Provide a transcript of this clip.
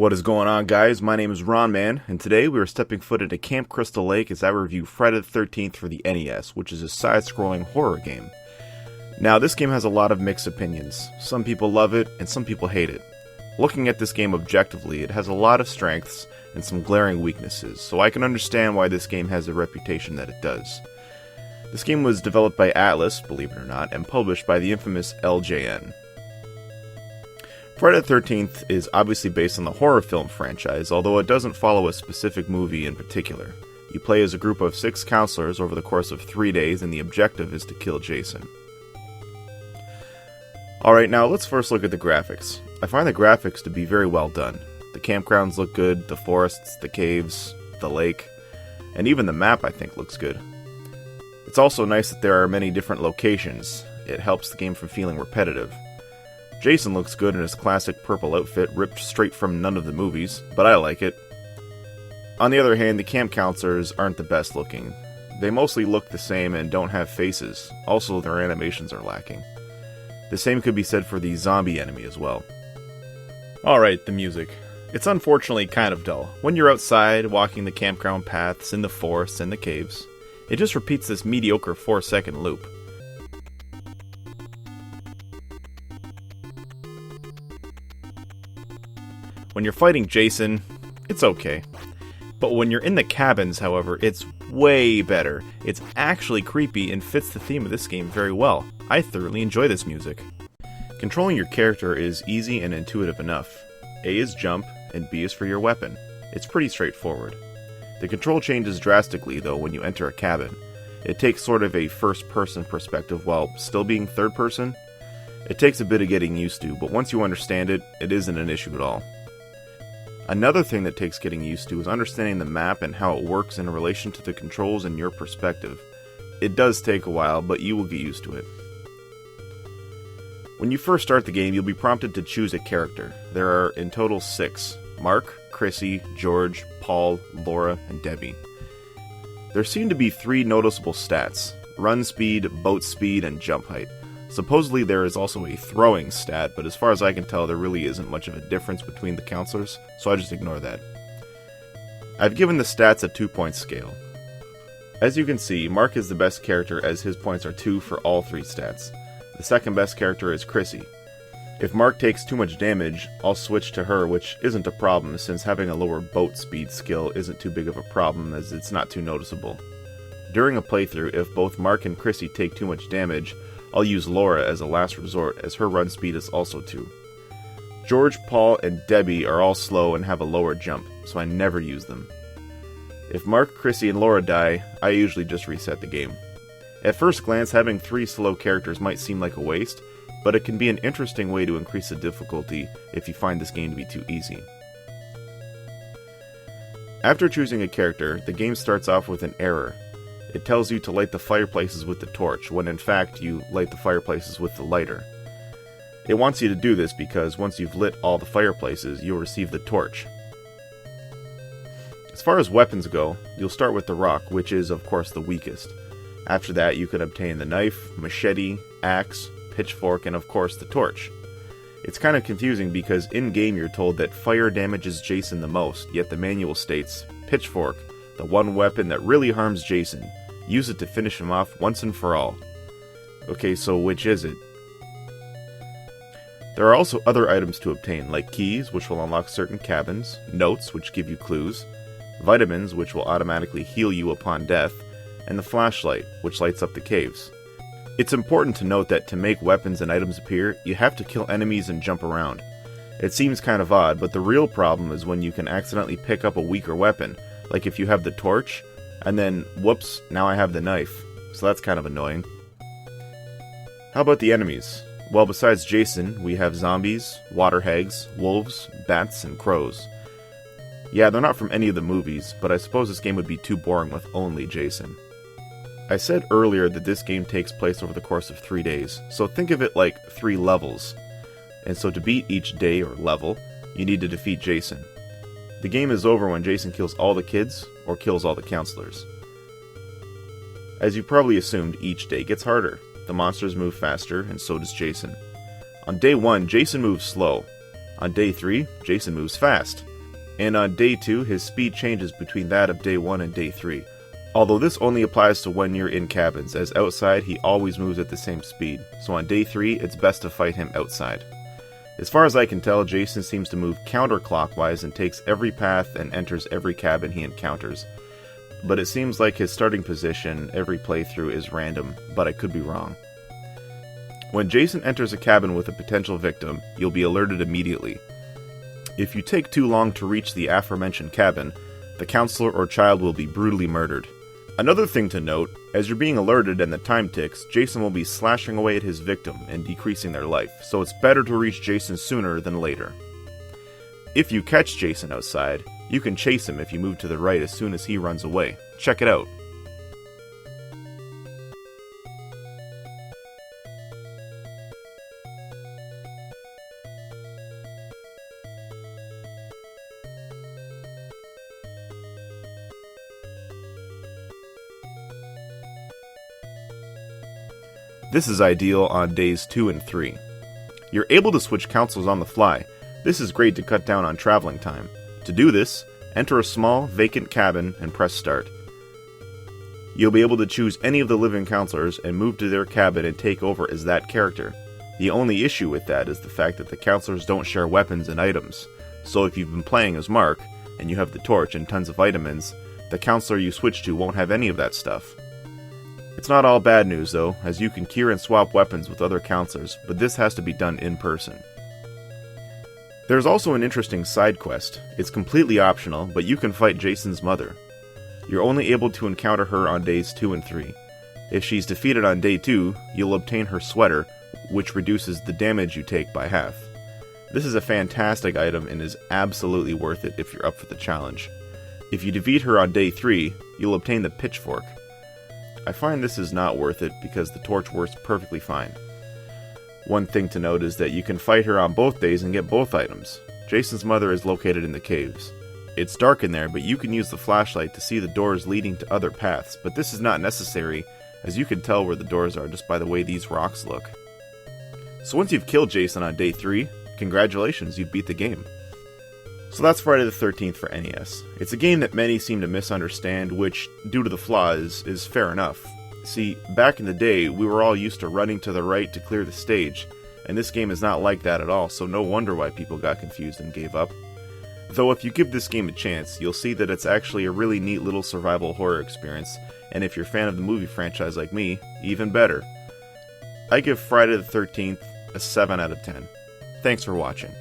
What is going on, guys? My name is RonMan, and today we are stepping foot into Camp Crystal Lake as I review Friday the 13th for the NES, which is a side-scrolling horror game. Now, this game has a lot of mixed opinions. Some people love it, and some people hate it. Looking at this game objectively, it has a lot of strengths and some glaring weaknesses, so I can understand why this game has the reputation that it does. This game was developed by Atlas, believe it or not, and published by the infamous LJN. Friday the 13th is obviously based on the horror film franchise, although it doesn't follow a specific movie in particular. You play as a group of 6 counselors over the course of 3 days, and the objective is to kill Jason. Alright, now let's first look at the graphics. I find the graphics to be very well done. The campgrounds look good, the forests, the caves, the lake, and even the map I think looks good. It's also nice that there are many different locations. It helps the game from feeling repetitive. Jason looks good in his classic purple outfit ripped straight from none of the movies, but I like it. On the other hand, the camp counselors aren't the best looking. They mostly look the same and don't have faces, also their animations are lacking. The same could be said for the zombie enemy as well. Alright, the music. It's unfortunately kind of dull. When you're outside, walking the campground paths, in the forests, and the caves, it just repeats this mediocre 4-second loop. When you're fighting Jason, it's okay. But when you're in the cabins, however, it's way better. It's actually creepy and fits the theme of this game very well. I thoroughly enjoy this music. Controlling your character is easy and intuitive enough. A is jump, and B is for your weapon. It's pretty straightforward. The control changes drastically, though, when you enter a cabin. It takes sort of a first-person perspective while still being third-person. It takes a bit of getting used to, but once you understand it, it isn't an issue at all. Another thing that takes getting used to is understanding the map and how it works in relation to the controls and your perspective. It does take a while, but you will get used to it. When you first start the game, you'll be prompted to choose a character. There are in total 6: Mark, Chrissy, George, Paul, Laura, and Debbie. There seem to be 3 noticeable stats: run speed, boat speed, and jump height. Supposedly there is also a throwing stat, but as far as I can tell there really isn't much of a difference between the counselors, so I just ignore that. I've given the stats a 2-point scale. As you can see, Mark is the best character as his points are 2 for all 3 stats. The second best character is Chrissy. If Mark takes too much damage, I'll switch to her, which isn't a problem since having a lower boat speed skill isn't too big of a problem as it's not too noticeable. During a playthrough, if both Mark and Chrissy take too much damage, I'll use Laura as a last resort, as her run speed is also 2. George, Paul, and Debbie are all slow and have a lower jump, so I never use them. If Mark, Chrissy, and Laura die, I usually just reset the game. At first glance, having 3 slow characters might seem like a waste, but it can be an interesting way to increase the difficulty if you find this game to be too easy. After choosing a character, the game starts off with an error. It tells you to light the fireplaces with the torch, when in fact you light the fireplaces with the lighter. It wants you to do this because once you've lit all the fireplaces, you'll receive the torch. As far as weapons go, you'll start with the rock, which is of course the weakest. After that you can obtain the knife, machete, axe, pitchfork, and of course the torch. It's kind of confusing because in-game you're told that fire damages Jason the most, yet the manual states, pitchfork, the one weapon that really harms Jason. Use it to finish him off once and for all. Okay, so which is it? There are also other items to obtain, like keys, which will unlock certain cabins, notes, which give you clues, vitamins, which will automatically heal you upon death, and the flashlight, which lights up the caves. It's important to note that to make weapons and items appear, you have to kill enemies and jump around. It seems kind of odd, but the real problem is when you can accidentally pick up a weaker weapon, like if you have the torch, and then, whoops, now I have the knife. So that's kind of annoying. How about the enemies? Well, besides Jason, we have zombies, water hags, wolves, bats, and crows. Yeah, they're not from any of the movies, but I suppose this game would be too boring with only Jason. I said earlier that this game takes place over the course of 3 days, so think of it like 3 levels. And so to beat each day or level, you need to defeat Jason. The game is over when Jason kills all the kids, or kills all the counselors. As you probably assumed, each day gets harder. The monsters move faster, and so does Jason. On day 1, Jason moves slow. On day 3, Jason moves fast. and on day 2 his speed changes between that of day 1 and day 3. Although this only applies to when you're in cabins, as outside he always moves at the same speed, so on day 3 it's best to fight him outside. As far as I can tell, Jason seems to move counterclockwise and takes every path and enters every cabin he encounters. But it seems like his starting position every playthrough is random, but I could be wrong. When Jason enters a cabin with a potential victim, you'll be alerted immediately. If you take too long to reach the aforementioned cabin, the counselor or child will be brutally murdered. Another thing to note, as you're being alerted and the time ticks, Jason will be slashing away at his victim and decreasing their life, so it's better to reach Jason sooner than later. If you catch Jason outside, you can chase him if you move to the right as soon as he runs away. Check it out. This is ideal on days 2 and 3. You're able to switch councils on the fly. This is great to cut down on traveling time. To do this, enter a small, vacant cabin and press start. You'll be able to choose any of the living counselors and move to their cabin and take over as that character. The only issue with that is the fact that the counselors don't share weapons and items. So if you've been playing as Mark, and you have the torch and tons of vitamins, the counselor you switch to won't have any of that stuff. It's not all bad news though, as you can cure and swap weapons with other counselors, but this has to be done in person. There's also an interesting side quest. It's completely optional, but you can fight Jason's mother. You're only able to encounter her on days 2 and 3. If she's defeated on day 2, you'll obtain her sweater, which reduces the damage you take by half. This is a fantastic item and is absolutely worth it if you're up for the challenge. If you defeat her on day 3, you'll obtain the pitchfork. I find this is not worth it because the torch works perfectly fine. One thing to note is that you can fight her on both days and get both items. Jason's mother is located in the caves. It's dark in there, but you can use the flashlight to see the doors leading to other paths, but this is not necessary, as you can tell where the doors are just by the way these rocks look. So once you've killed Jason on day 3, congratulations, you've beat the game. So that's Friday the 13th for NES. It's a game that many seem to misunderstand, which, due to the flaws, is fair enough. See, back in the day, we were all used to running to the right to clear the stage, and this game is not like that at all, so no wonder why people got confused and gave up. Though if you give this game a chance, you'll see that it's actually a really neat little survival horror experience, and if you're a fan of the movie franchise like me, even better. I give Friday the 13th a 7 out of 10. Thanks for watching.